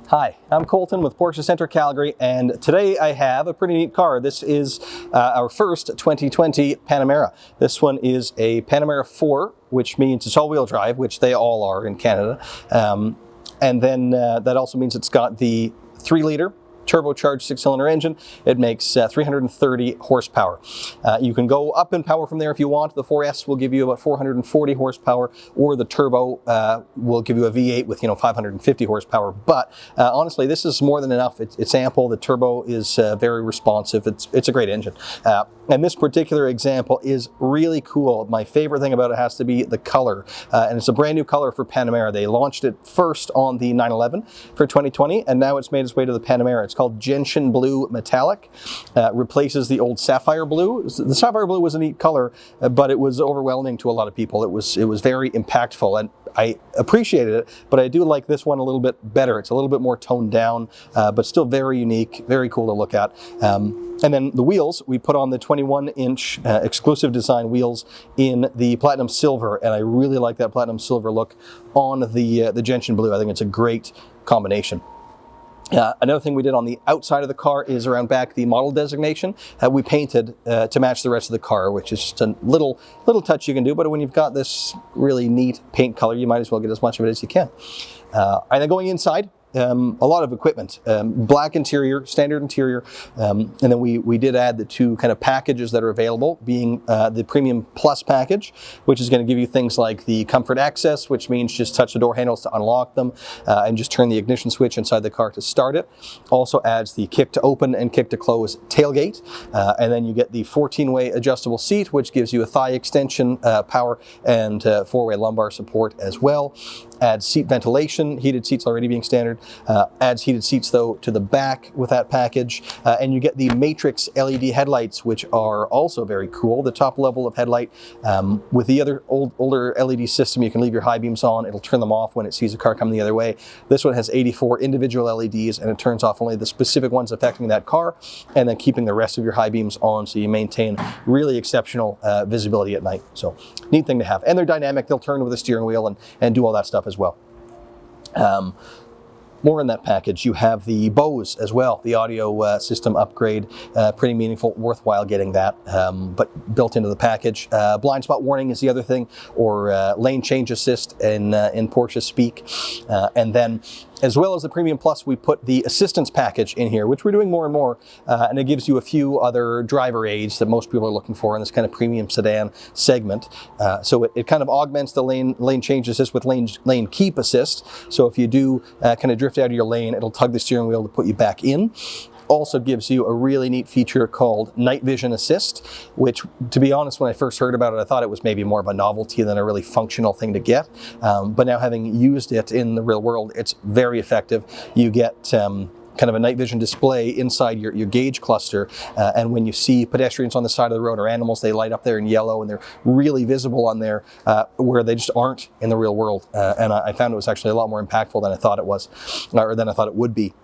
Hi, I'm Colton with Porsche Center Calgary, and today I have a pretty neat car. This is our first 2020 Panamera. This one is a Panamera 4, which means it's all-wheel drive, which they all are in Canada. And then that also means it's got the 3-liter turbocharged 6-cylinder engine. It makes 330 horsepower. You can go up in power from there if you want. The 4S will give you about 440 horsepower, or the turbo will give you a V8 with 550 horsepower. But honestly, this is more than enough. It's ample. The turbo is very responsive. It's a great engine. And this particular example is really cool. My favorite thing about it has to be the color. And it's a brand new color for Panamera. They launched it first on the 911 for 2020, and now it's made its way to the Panamera. It's called Gentian Blue Metallic. Replaces the old Sapphire Blue. The Sapphire Blue was a neat color, but it was overwhelming to a lot of people. It was very impactful, and I appreciated it, but I do like this one a little bit better. It's a little bit more toned down, but still very unique, very cool to look at. And then the wheels, we put on the 21-inch exclusive design wheels in the Platinum Silver, and I really like that Platinum Silver look on the Gentian Blue. I think it's a great combination. Another thing we did on the outside of the car is around back the model designation. We painted to match the rest of the car, which is just a little touch you can do, but when you've got this really neat paint color, you might as well get as much of it as you can. And then going inside, a lot of equipment, black interior, standard interior, and then we did add the two kind of packages that are available, being the Premium Plus package, which is going to give you things like the Comfort Access, which means just touch the door handles to unlock them, and just turn the ignition switch inside the car to start it. Also adds the kick to open and kick to close tailgate, and then you get the 14-way adjustable seat, which gives you a thigh extension power and 4-way lumbar support as well. Adds seat ventilation, heated seats already being standard. Adds heated seats though to the back with that package, and you get the Matrix LED headlights, which are also very cool. The top level of headlight, with the other older LED system, you can leave your high beams on. It'll turn them off when it sees a car coming the other way. This one has 84 individual LEDs, and it turns off only the specific ones affecting that car, and then keeping the rest of your high beams on, so you maintain really exceptional visibility at night. So neat thing to have. And they're dynamic. They'll turn with the steering wheel and do all that stuff as well. More in that package. You have the Bose as well, the audio system upgrade, pretty meaningful, worthwhile getting that, but built into the package. Blind spot warning is the other thing, or lane change assist in Porsche speak. And then, as well as the Premium Plus, we put the assistance package in here, which we're doing more and more, and it gives you a few other driver aids that most people are looking for in this kind of premium sedan segment. So it kind of augments the lane change assist with lane keep assist. So if you do kind of drift out of your lane, it'll tug the steering wheel to put you back in. Also gives you a really neat feature called Night Vision Assist, which, to be honest, when I first heard about it, I thought it was maybe more of a novelty than a really functional thing to get. But now, having used it in the real world, it's very effective. You get kind of a night vision display inside your gauge cluster, and when you see pedestrians on the side of the road or animals, they light up there in yellow, and they're really visible on there, where they just aren't in the real world. And I found it was actually a lot more impactful than I thought it was, or than I thought it would be.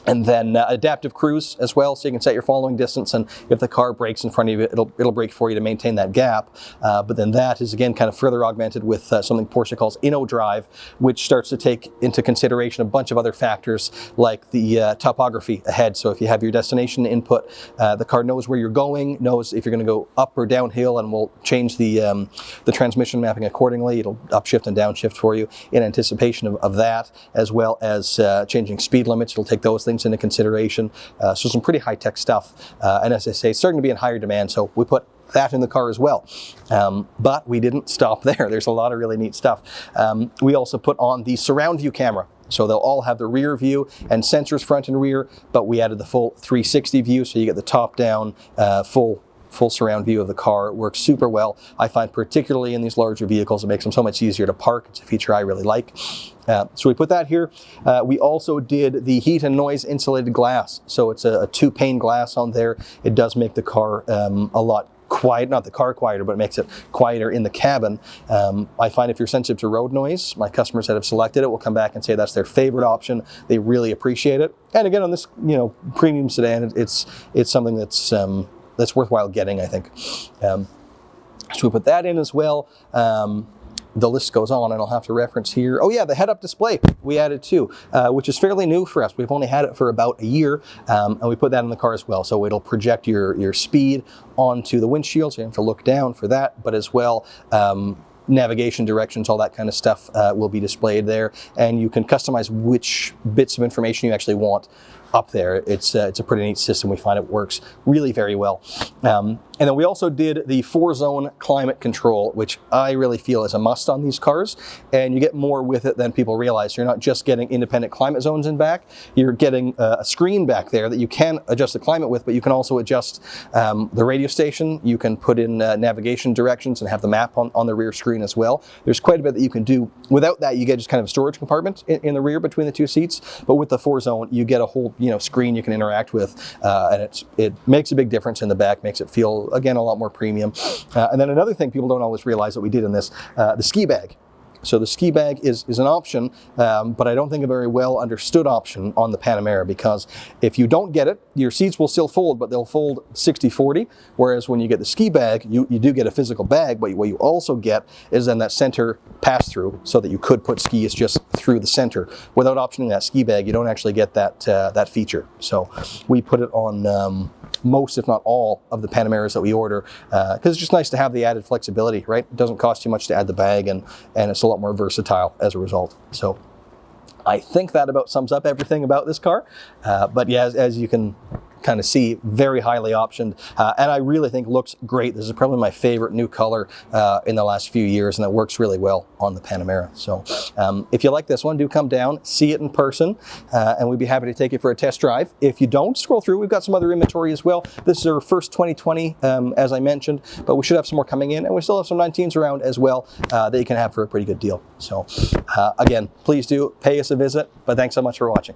And then adaptive cruise as well, so you can set your following distance, and if the car brakes in front of you, it'll brake for you to maintain that gap. But then that is again kind of further augmented with something Porsche calls InnoDrive, which starts to take into consideration a bunch of other factors like the topography ahead. So if you have your destination input, the car knows where you're going, knows if you're going to go up or downhill, and will change the transmission mapping accordingly. It'll upshift and downshift for you in anticipation of that, as well as changing speed limits. It'll take those things into consideration. So some pretty high-tech stuff. And as I say, it's starting to be in higher demand, so we put that in the car as well. But we didn't stop there. There's a lot of really neat stuff. We also put on the surround view camera. So they'll all have the rear view and sensors front and rear, but we added the full 360 view, so you get the top-down full surround view of the car. It works super well. I find particularly in these larger vehicles, it makes them so much easier to park. It's a feature I really like. So we put that here. We also did the heat and noise insulated glass. So it's a 2-pane glass on there. It does make the car a lot quiet, not the car quieter, but it makes it quieter in the cabin. I find if you're sensitive to road noise, my customers that have selected it will come back and say that's their favorite option. They really appreciate it. And again, on this premium sedan, it's something that's worthwhile getting, I think. So we put that in as well. the list goes on, and I'll have to reference here. Oh yeah, the head-up display we added too, which is fairly new for us. We've only had it for about a year, and we put that in the car as well. So it'll project your speed onto the windshield, so you have to look down for that, but as well, navigation directions, all that kind of stuff will be displayed there, and you can customize which bits of information you actually want up there. It's a pretty neat system. We find it works really very well. And then we also did the 4-zone climate control, which I really feel is a must on these cars, and you get more with it than people realize. You're not just getting independent climate zones in back, you're getting a screen back there that you can adjust the climate with, but you can also adjust the radio station. You can put in navigation directions and have the map on the rear screen as well. There's quite a bit that you can do. Without that, you get just kind of a storage compartment in the rear between the two seats, but with the 4-zone, you get a whole screen you can interact with, and it makes a big difference in the back, makes it feel, again, a lot more premium. And then another thing people don't always realize that we did in this, the ski bag. So the ski bag is an option, but I don't think a very well understood option on the Panamera, because if you don't get it, your seats will still fold, but they'll fold 60-40, whereas when you get the ski bag, you do get a physical bag, but what you also get is then that center pass-through, so that you could put skis just through the center. Without optioning that ski bag, you don't actually get that feature. So we put it on most, if not all, of the Panameras that we order, because it's just nice to have the added flexibility, right? It doesn't cost you much to add the bag, and it's a lot more versatile as a result. So I think that about sums up everything about this car. But yeah, as you can kind of see, very highly optioned, and I really think looks great. This is probably my favorite new color in the last few years, and it works really well on the Panamera. So if you like this one, do come down, see it in person, and we'd be happy to take you for a test drive. If you don't, scroll through. We've got some other inventory as well. This is our first 2020, as I mentioned, but we should have some more coming in, and we still have some 19s around as well that you can have for a pretty good deal. So again, please do pay us a visit, but thanks so much for watching.